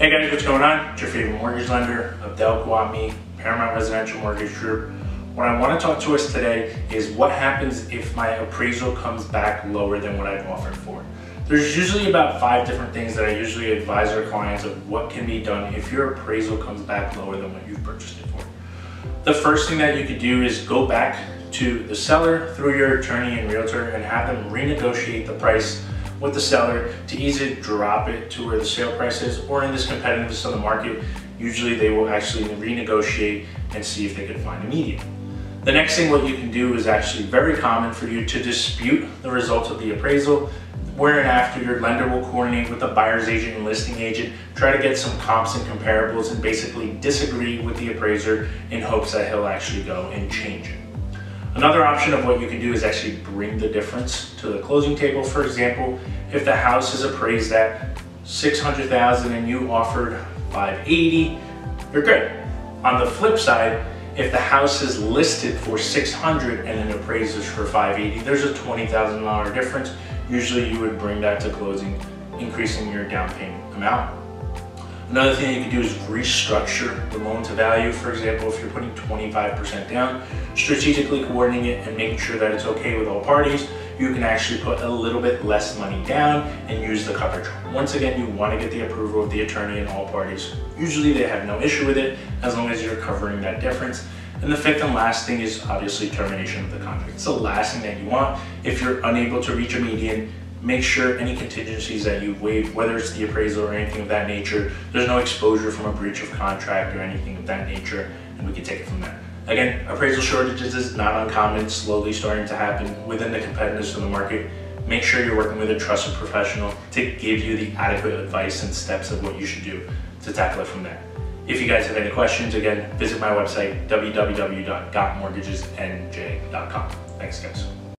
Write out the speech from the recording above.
Hey guys, what's going on? It's your favorite mortgage lender, Abdel Khawatmi, Paramount Residential Mortgage Group. What I want to talk to us today is what happens if my appraisal comes back lower than what I've offered for. There's usually about 5 different things that I usually advise our clients of what can be done if your appraisal comes back lower than what you've purchased it for. The first thing that you could do is go back to the seller through your attorney and realtor and have them renegotiate the price with the seller to either drop it to where the sale price is, or in this competitiveness of the market, usually they will actually renegotiate and see if they can find a median. The next thing what you can do is actually very common for you to dispute the results of the appraisal, whereafter your lender will coordinate with the buyer's agent and listing agent, try to get some comps and comparables and basically disagree with the appraiser in hopes that he'll actually go and change it. Another option of what you can do is actually bring the difference to the closing table. For example, if the house is appraised at $600,000 and you offered $580,000, you're good. On the flip side, if the house is listed for $600,000 and it appraises for $580,000, there's a $20,000 difference. Usually you would bring that to closing, increasing your down payment amount. Another thing you can do is restructure the loan to value. For example, if you're putting 25% down, strategically coordinating it and making sure that it's okay with all parties, you can actually put a little bit less money down and use the coverage. Once again, you want to get the approval of the attorney and all parties. Usually they have no issue with it as long as you're covering that difference. And the fifth and last thing is obviously termination of the contract. It's the last thing that you want. If you're unable to reach a median, make sure any contingencies that you've waived, whether it's the appraisal or anything of that nature, there's no exposure from a breach of contract or anything of that nature, and we can take it from there. Again, appraisal shortages is not uncommon, it's slowly starting to happen within the competitiveness of the market. Make sure you're working with a trusted professional to give you the adequate advice and steps of what you should do to tackle it from there. If you guys have any questions, again, visit my website, www.gotmortgagesnj.com. Thanks, guys.